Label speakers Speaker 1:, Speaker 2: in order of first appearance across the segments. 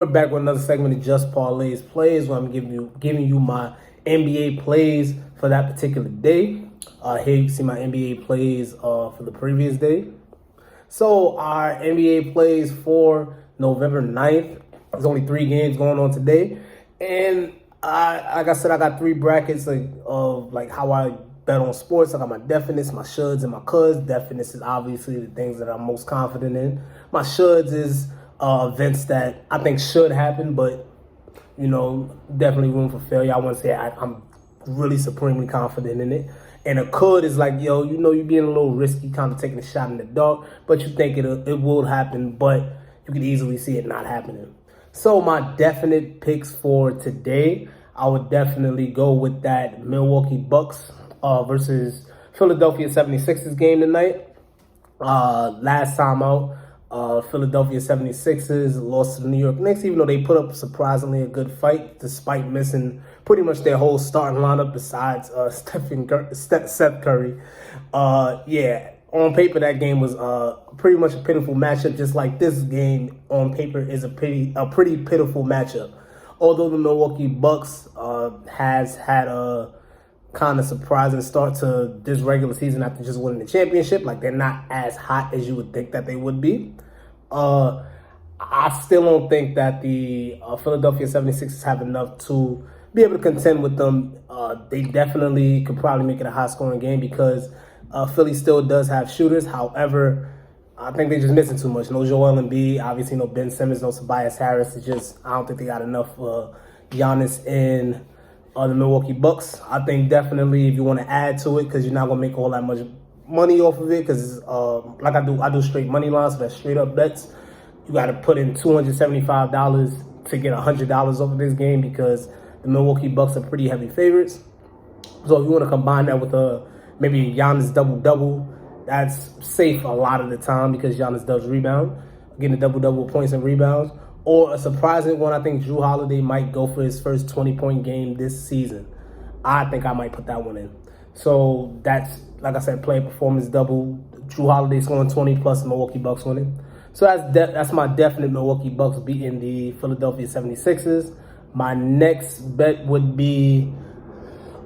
Speaker 1: We're back with another segment of Just Parlay's Plays, where I'm giving you my NBA plays for that particular day. Here you can see my NBA plays for the previous day. So our NBA plays for November 9th. There's only 3 games going on today, and like I said, I got 3 brackets of how I bet on sports. I got my definites, my shoulds, and my coulds. Definites is obviously the things that I'm most confident in. My shoulds is events that I think should happen, but definitely room for failure. I want to say I'm really supremely confident in it. And a could is like, you're being a little risky, kind of taking a shot in the dark, but you think it will happen, but you can easily see it not happening. So my definite picks for today, I would definitely go with that Milwaukee Bucks versus Philadelphia 76ers game tonight. Last time out, Philadelphia 76ers lost to the New York Knicks, even though they put up surprisingly a good fight, despite missing pretty much their whole starting lineup besides Steph Curry. On paper, that game was pretty much a pitiful matchup, just like this game on paper is a pretty pitiful matchup. Although the Milwaukee Bucks has had a kind of surprising start to this regular season after just winning the championship. Like, they're not as hot as you would think that they would be. I still don't think that the Philadelphia 76ers have enough to be able to contend with them. They definitely could probably make it a high-scoring game because Philly still does have shooters. However, I think they're just missing too much. No Joel Embiid, obviously no Ben Simmons, no Tobias Harris. I don't think they got enough Giannis in the Milwaukee Bucks. I think definitely if you want to add to it, because you're not going to make all that much money off of it, because like I do straight money lines, so that's straight up bets. You got to put in $275 to get $100 off of this game because the Milwaukee Bucks are pretty heavy favorites. So if you want to combine that with maybe Giannis double-double, that's safe a lot of the time because Giannis does rebound, getting a double-double points and rebounds. Or a surprising one, I think Jrue Holiday might go for his first 20-point game this season. I think I might put that one in. So that's, like I said, player performance double. Jrue Holiday scoring 20 plus Milwaukee Bucks winning. So that's my definite Milwaukee Bucks beating the Philadelphia 76ers. My next bet would be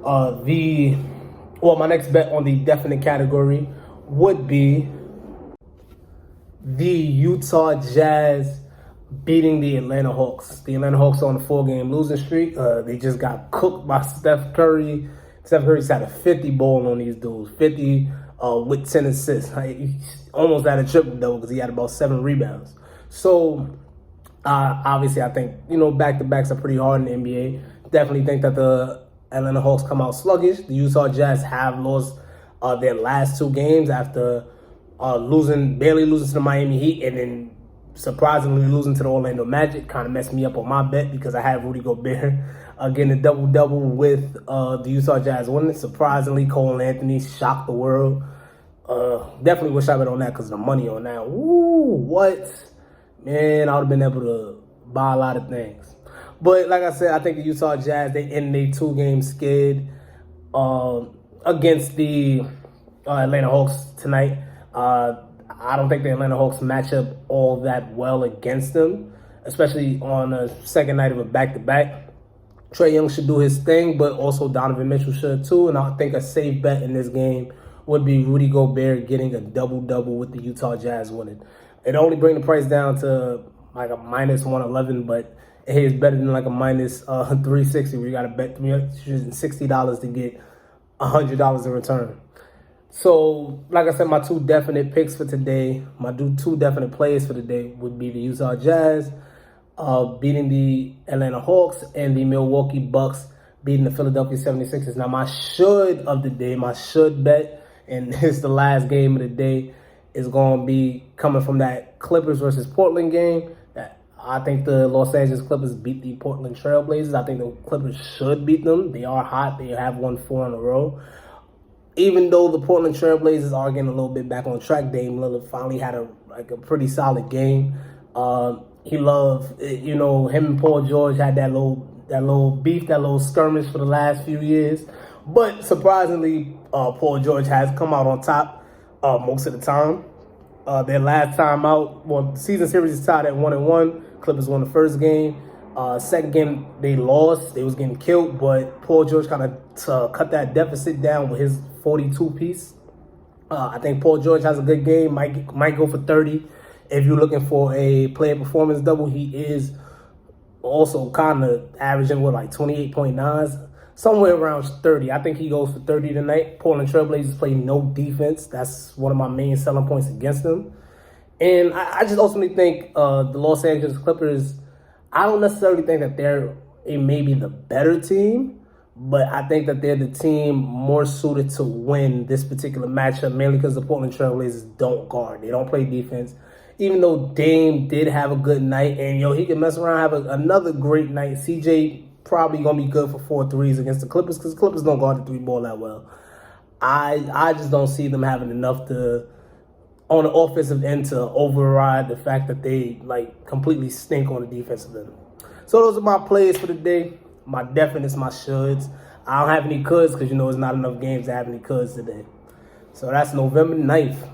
Speaker 1: my next bet on the definite category would be the Utah Jazz beating the Atlanta Hawks. The Atlanta Hawks are on a 4-game losing streak. They just got cooked by Steph Curry. Steph Curry's had a 50 ball on these dudes. 50 with 10 assists. He almost had a triple-double because he had about 7 rebounds. So, obviously, I think, back-to-backs are pretty hard in the NBA. Definitely think that the Atlanta Hawks come out sluggish. The Utah Jazz have lost their last 2 games after barely losing to the Miami Heat and then surprisingly losing to the Orlando Magic. Kind of messed me up on my bet because I had Rudy Gobert getting a double-double with the Utah Jazz winning. Surprisingly, Cole Anthony shocked the world. Definitely wish I bet on that because the money on that. Woo, what? Man, I would have been able to buy a lot of things. But like I said, I think the Utah Jazz, they ended a 2-game skid against the Atlanta Hawks tonight. I don't think the Atlanta Hawks match up all that well against them, especially on the second night of a back-to-back. Trae Young should do his thing, but also Donovan Mitchell should too. And I think a safe bet in this game would be Rudy Gobert getting a double-double with the Utah Jazz winning. It only bring the price down to like a minus 111, but it is better than like a minus 360 where you got to bet $360 to get $100 in return. So, like I said, my 2 definite picks for today, my 2 definite plays for today would be the Utah Jazz beating the Atlanta Hawks and the Milwaukee Bucks beating the Philadelphia 76ers. Now, my should of the day, my should bet, and it's the last game of the day, is going to be coming from that Clippers versus Portland game. I think the Los Angeles Clippers beat the Portland Trailblazers. I think the Clippers should beat them. They are hot. They have won 4 in a row. Even though the Portland Trailblazers are getting a little bit back on track, Dame Lillard finally had a pretty solid game. He loved, him and Paul George had that little beef, that little skirmish for the last few years. But surprisingly, Paul George has come out on top most of the time. Their last time out, well, the season series is tied at 1-1. Clippers won the first game. Second game they lost. They was getting killed, but Paul George kind of cut that deficit down with his 42 piece. I think Paul George has a good game. Might go for 30. If you're looking for a player performance double, he is also kind of averaging with like 28.9s, somewhere around 30. I think he goes for 30 tonight. Portland Trailblazers play no defense. That's one of my main selling points against them. And I just ultimately think the Los Angeles Clippers, I don't necessarily think that they're maybe the better team, but I think that they're the team more suited to win this particular matchup, mainly because the Portland Trailblazers don't guard. They don't play defense. Even though Dame did have a good night, and he can mess around, have another great night. CJ probably going to be good for 4 threes against the Clippers, because the Clippers don't guard the 3-ball that well. I just don't see them having enough to, on the offensive end, to override the fact that they completely stink on the defensive end. So those are my plays for the day. My definites, my shoulds. I don't have any coulds because it's not enough games to have any coulds today. So that's November 9th.